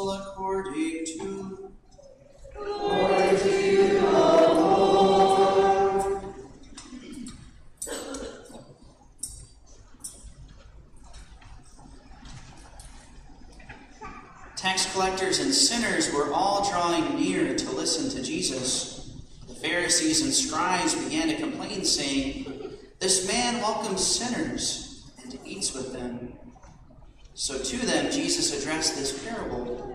Gospel according to Glory to you, O Lord. Tax collectors and sinners were all drawing near to listen to Jesus. The Pharisees and scribes began to complain, saying, "This man welcomes sinners and eats with them." So to them Jesus addressed this parable.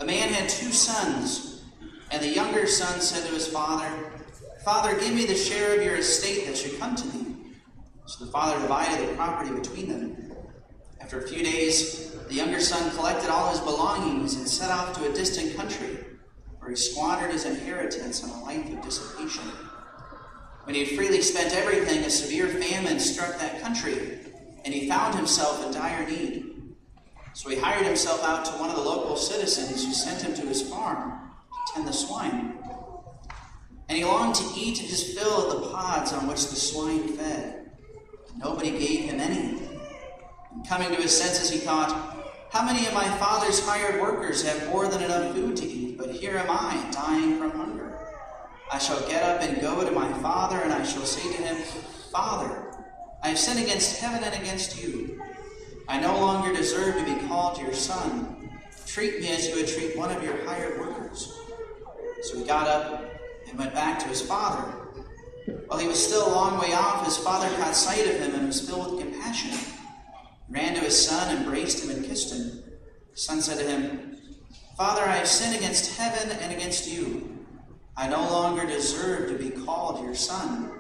A man had 2 sons, and the younger son said to his father, "Father, give me the share of your estate that should come to me." So the father divided the property between them. After a few days, the younger son collected all his belongings and set off to a distant country, where he squandered his inheritance on a life of dissipation. When he had freely spent everything, a severe famine struck that country, and he found himself in dire need. So he hired himself out to one of the local citizens, who sent him to his farm to tend the swine. And he longed to eat his fill of the pods on which the swine fed. Nobody gave him any. And coming to his senses, he thought, "How many of my father's hired workers have more than enough food to eat, but here am I, dying from hunger? I shall get up and go to my father, and I shall say to him, 'Father, I have sinned against heaven and against you. I no longer deserve to be called your son. Treat me as you would treat one of your hired workers.' So he got up and went back to his father. While he was still a long way off, his father caught sight of him and was filled with compassion. He ran to his son, embraced him, and kissed him. The son said to him, 'Father, I have sinned against heaven and against you. I no longer deserve to be called your son.'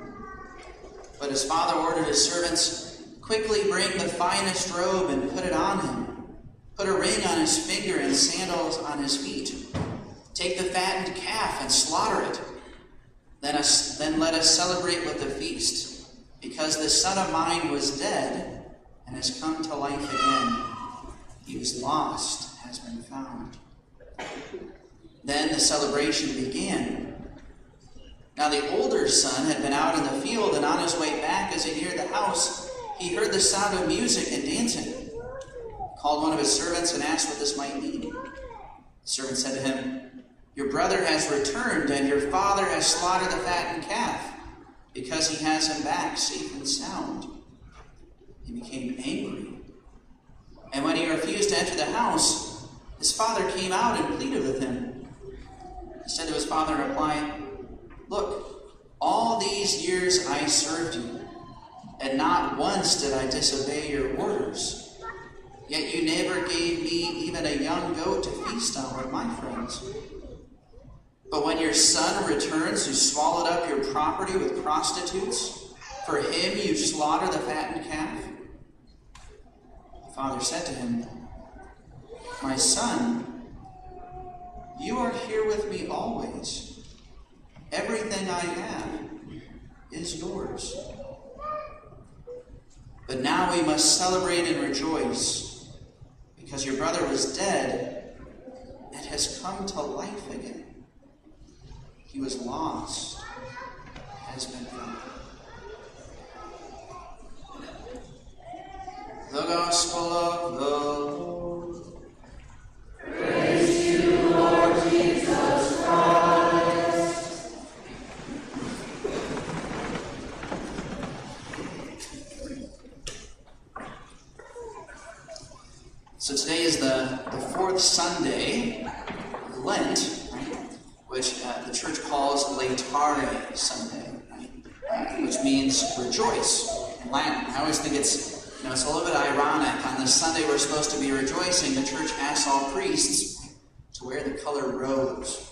But his father ordered his servants, 'Quickly bring the finest robe and put it on him. Put a ring on his finger and sandals on his feet. Take the fattened calf and slaughter it. Then let us celebrate with a feast, because this son of mine was dead and has come to life again. He was lost, has been found.' Then the celebration began. Now the older son had been out in the field, and on his way back, as he neared the house, he heard the sound of music and dancing. He called one of his servants and asked what this might mean. The servant said to him, 'Your brother has returned, and your father has slaughtered the fattened calf, because he has him back safe and sound.' He became angry. And when he refused to enter the house, his father came out and pleaded with him. He said to his father in reply, 'Look, all these years I served you, and not once did I disobey your orders. Yet you never gave me even a young goat to feast on with my friends. But when your son returns, who swallowed up your property with prostitutes, for him you slaughter the fattened calf?' The father said to him, 'My son, you are here with me always. Everything I have is yours. But now we must celebrate and rejoice, because your brother was dead and has come to life again. He was lost, has been found.'" The Gospel of the Lord. Praise to you, Lord Jesus Christ. So today is the 4th Sunday of Lent, right? Which the church calls Laetare Sunday, right? Which means rejoice in Latin. I always think it's a little bit ironic. On this Sunday we're supposed to be rejoicing. The church asks all priests to wear the color rose.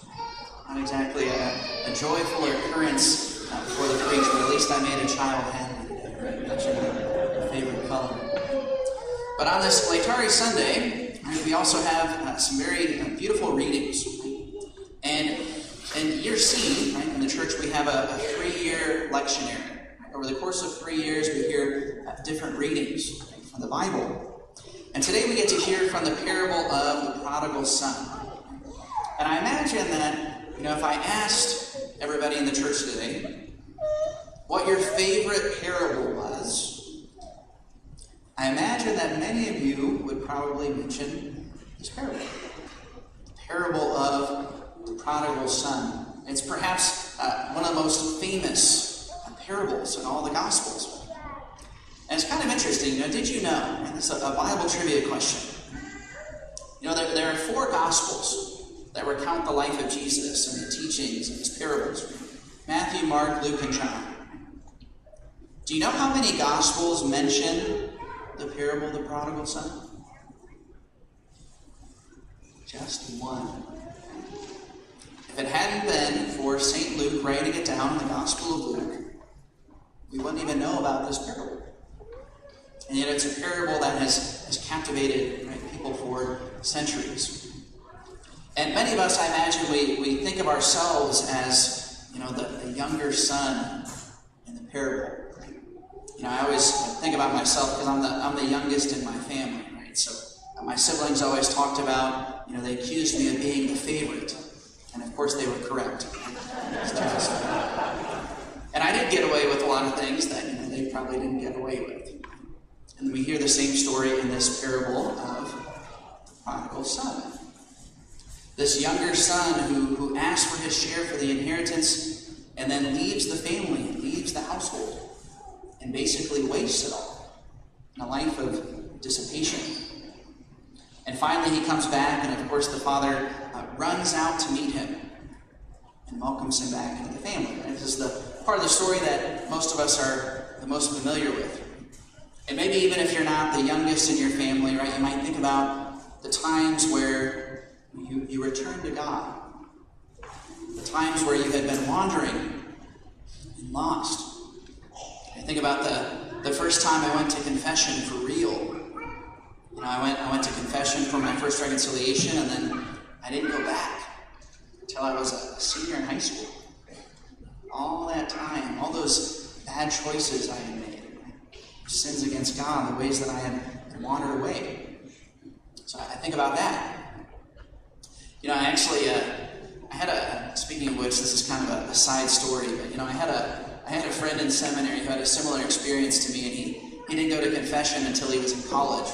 Not exactly a joyful occurrence for the priest, but at least I made a child happy today, right? That's your favorite color. But on this Laetare Sunday, right, we also have some very beautiful readings. And in year C, right, in the church, we have a 3-year lectionary. Right? Over the course of 3 years, we hear different readings from the Bible. And today we get to hear from the parable of the prodigal son. And I imagine that, if I asked everybody in the church today what your favorite parable was, I imagine that many of you would probably mention this parable. parable of the prodigal son. It's perhaps one of the most famous parables in all the Gospels. And it's kind of interesting. Did you know, and it's a Bible trivia question, there are 4 Gospels that recount the life of Jesus and the teachings and his parables. Matthew, Mark, Luke, and John. Do you know how many Gospels mention the parable of the prodigal son? Just 1. If it hadn't been for St. Luke writing it down in the Gospel of Luke, we wouldn't even know about this parable. And yet it's a parable that has captivated people for centuries. And many of us, I imagine, we think of ourselves as, the younger son in the parable. I always think about myself because I'm the youngest in my family, right? So my siblings always talked about, they accused me of being the favorite. And of course they were correct. And I did get away with a lot of things that they probably didn't get away with. And we hear the same story in this parable of the prodigal son. This younger son who asks for his share for the inheritance and then leaves the family, leaves the household, and basically wastes it all in a life of dissipation. And finally he comes back, and of course the father runs out to meet him and welcomes him back into the family. And this is the part of the story that most of us are the most familiar with. And maybe even if you're not the youngest in your family, right, you might think about the times where you returned to God. The times where you had been wandering and lost. I think about the first time I went to confession for real. I went to confession for my first reconciliation, and then I didn't go back until I was a senior in high school. All that time, all those bad choices I had made, sins against God, the ways that I had wandered away. So I think about that. I had speaking of which, this is kind of a side story, but I had a friend in seminary who had a similar experience to me, and he didn't go to confession until he was in college.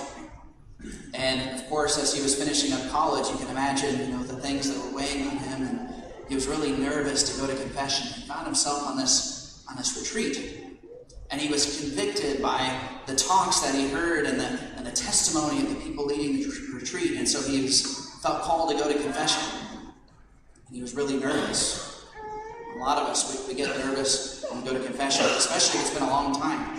And of course, as he was finishing up college, you can imagine, the things that were weighing on him, and he was really nervous to go to confession. He found himself on this retreat, and he was convicted by the talks that he heard and the testimony of the people leading the retreat, and so he felt called to go to confession. And he was really nervous. A lot of us, we get nervous when we go to confession, especially if it's been a long time.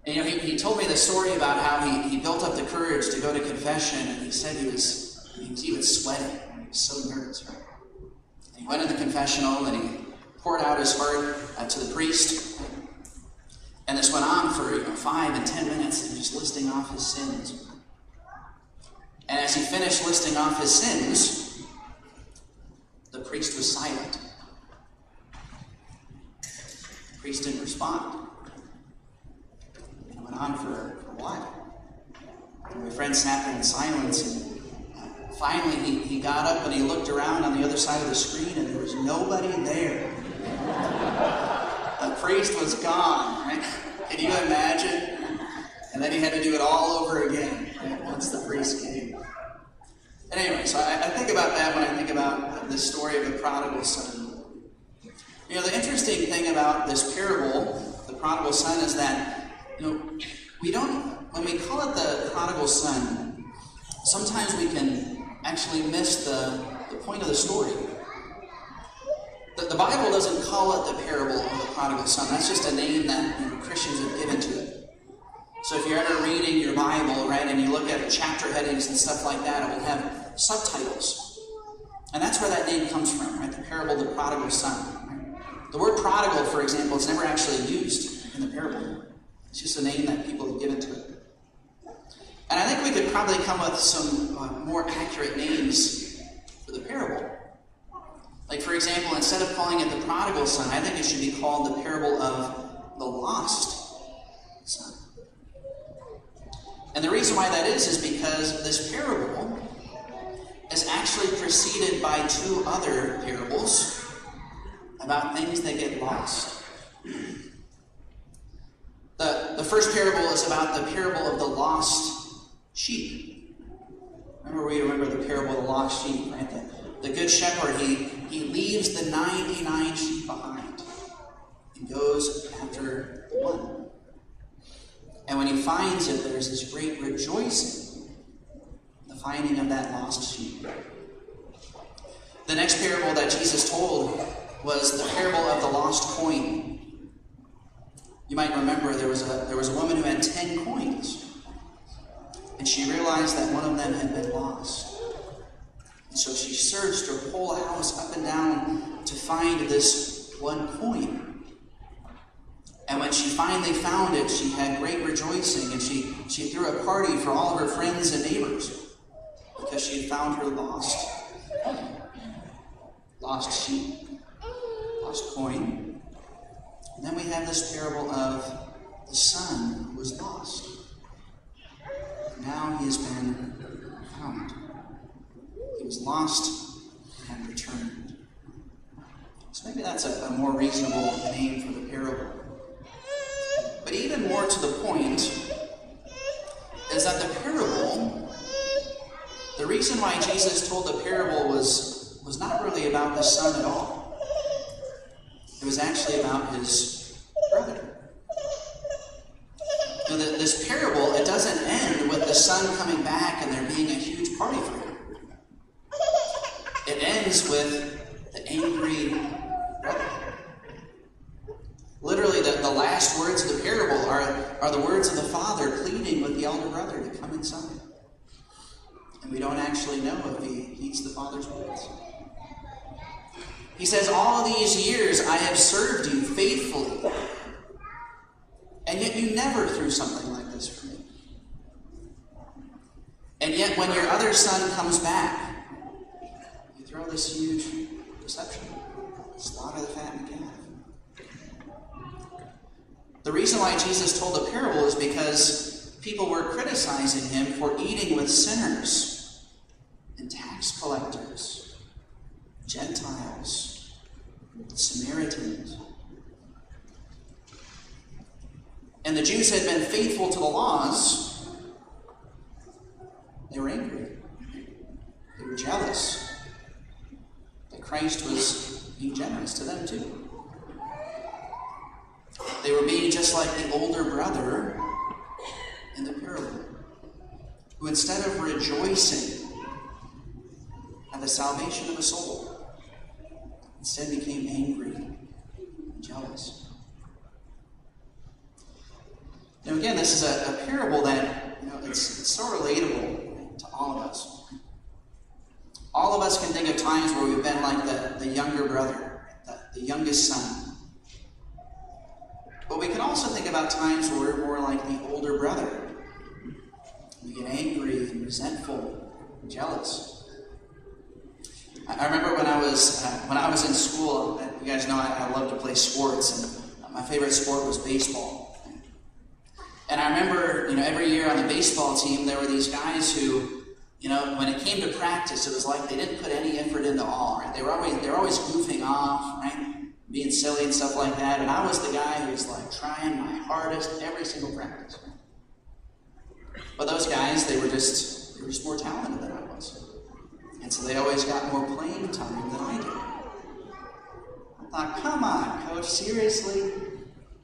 And he told me the story about how he built up the courage to go to confession, and he said he was even sweating. He was so nervous, right? And he went to the confessional, and he poured out his heart to the priest. And this went on for 5 and 10 minutes, and just listing off his sins. And as he finished listing off his sins, the priest was silent. The priest didn't respond. And it went on for a while. And my friend sat there in silence, and finally he got up and he looked around on the other side of the screen, and there was nobody there. The priest was gone, right? Can you imagine? And then he had to do it all over again, right, once the priest came. And anyway, so I think about that when I think about the story of the prodigal son. The interesting thing about this parable, the prodigal son, is that, we don't, when we call it the prodigal son, sometimes we can actually miss the point of the story. The Bible doesn't call it the parable of the prodigal son. That's just a name that Christians have given to it. So if you're ever reading your Bible, right, and you look at chapter headings and stuff like that, it will have subtitles. And that's where that name comes from, right? The parable of the prodigal son. Right? The word prodigal, for example, is never actually used in the parable. It's just a name that people have given to it. And I think we could probably come up with some more accurate names for the parable. Like, for example, instead of calling it the prodigal son, I think it should be called the parable of the lost son. And the reason why that is because this parable is actually preceded by 2 other parables about things that get lost. The first parable is about the parable of the lost sheep. Remember the parable of the lost sheep, right? The good shepherd, he leaves the 99 sheep behind and goes after the one. And when he finds it, there's this great rejoicing, the finding of that lost sheep. The next parable that Jesus told was the parable of the lost coin. You might remember there was a woman who had 10 coins, and she realized that one of them had been lost. And so she searched her whole house up and down to find this one coin. And when she finally found it, she had great rejoicing, and she threw a party for all of her friends and neighbors because she had found her lost sheep, lost coin. And then we have this parable of the son who was lost. Now he has been found. He was lost and returned. So maybe that's a more reasonable name for the parable. But even more to the point is that the parable, the reason why Jesus told the parable was not really about the son at all. It was actually about his brother. Now, this parable, it doesn't end with the son coming back and there being a huge party for him. It ends with the angry brother. Literally, the last words of the parable are the words of the father pleading with the elder brother to come inside. And we don't actually know if he heeds the father's words. He says, all these years I have served you faithfully, and yet you never threw something like this for me. And yet when your other son comes back, you throw this huge deception. Slaughter the fattened calf. The reason why Jesus told the parable is because people were criticizing him for eating with sinners and tax collectors, Gentiles, Samaritans. And the Jews had been faithful to the laws. They were angry. They were jealous that Christ was being generous to them too. They were being just like the older brother in the parable, who instead of rejoicing at the salvation of a soul, instead became angry and jealous. Now again, this is a parable that, it's so relatable to all of us. All of us can think of times where we've been like the younger brother, the youngest son. But we can also think about times where we're more like the older brother. We get angry and resentful and jealous. I remember when I was in school, you guys know I love to play sports, and my favorite sport was baseball. And I remember, every year on the baseball team, there were these guys who, when it came to practice, it was like they didn't put any effort into all, right? They were always goofing off, right? Being silly and stuff like that. And I was the guy who was like trying my hardest every single practice. But those guys, they were just more talented than I was. And so they always got more playing time than I did. I thought, come on, coach, seriously?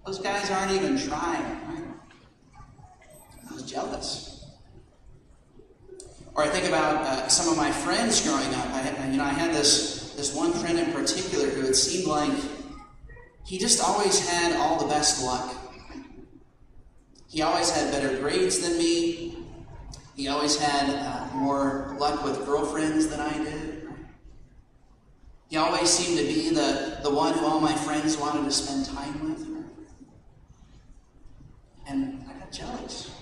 Those guys aren't even trying, right? I was jealous. Or I think about some of my friends growing up. I had this one friend in particular who it seemed like he just always had all the best luck. He always had better grades than me. He always had more luck with girlfriends than I did. He always seemed to be the one who all my friends wanted to spend time with. And I got jealous.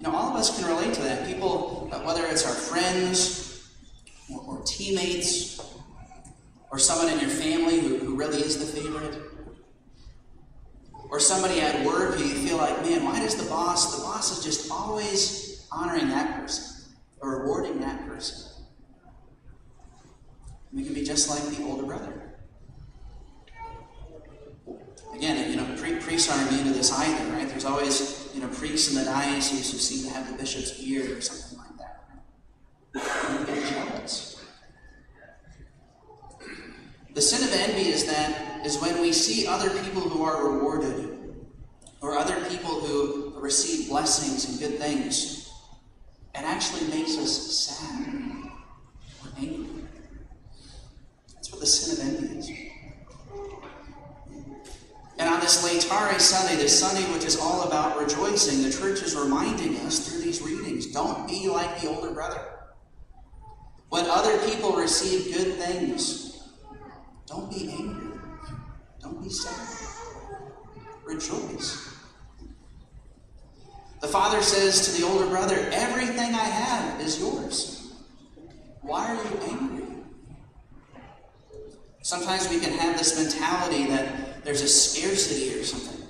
All of us can relate to that. People, whether it's our friends or teammates or someone in your family who really is the favorite, or somebody at work who you feel like, man, why does the boss is just always honoring that person or rewarding that person. We can be just like the older brother. Again, priests aren't immune to this either, right? There's always, priests in the diocese who seem to have the bishop's ear or something like that. is when we see other people who are rewarded, or other people who receive blessings and good things. It actually makes us sad or angry. That's what the sin of envy is. And on this Laetare Sunday, this Sunday which is all about rejoicing, the church is reminding us through these readings, don't be like the older brother. When other people receive good things, don't be angry. Don't be sad. Rejoice. The father says to the older brother, everything I have is yours. Why are you angry? Sometimes we can have this mentality that there's a scarcity or something.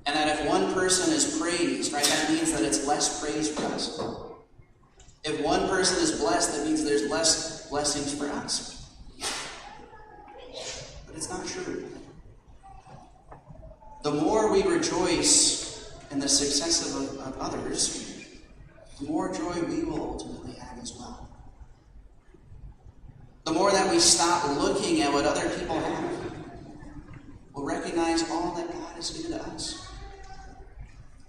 And that if one person is praised, right, that means that it's less praise for us. If one person is blessed, that means there's less blessings for us. But it's not true. The more we rejoice in the success of others, the more joy we will ultimately have as well. The more that we stop looking at what other people have, we'll recognize all that God has given to us.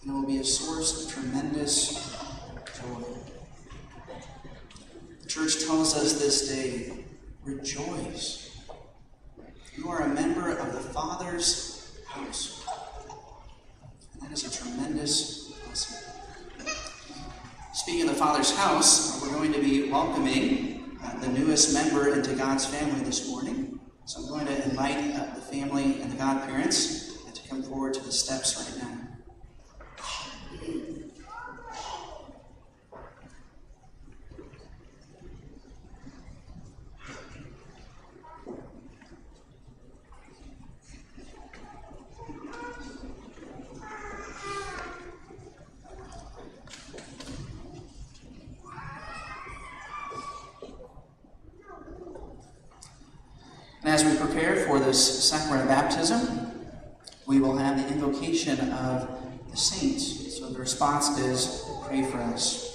And it will be a source of tremendous joy. The church tells us this day, rejoice. You are a member of the Father's house. And that is a tremendous blessing. Speaking of the Father's house, we're going to be welcoming the newest member into God's family this morning. So I'm going to invite the family and the godparents to come forward to the steps right now. And as we prepare for this sacrament of baptism, we will have the invocation of the saints. So the response is, pray for us.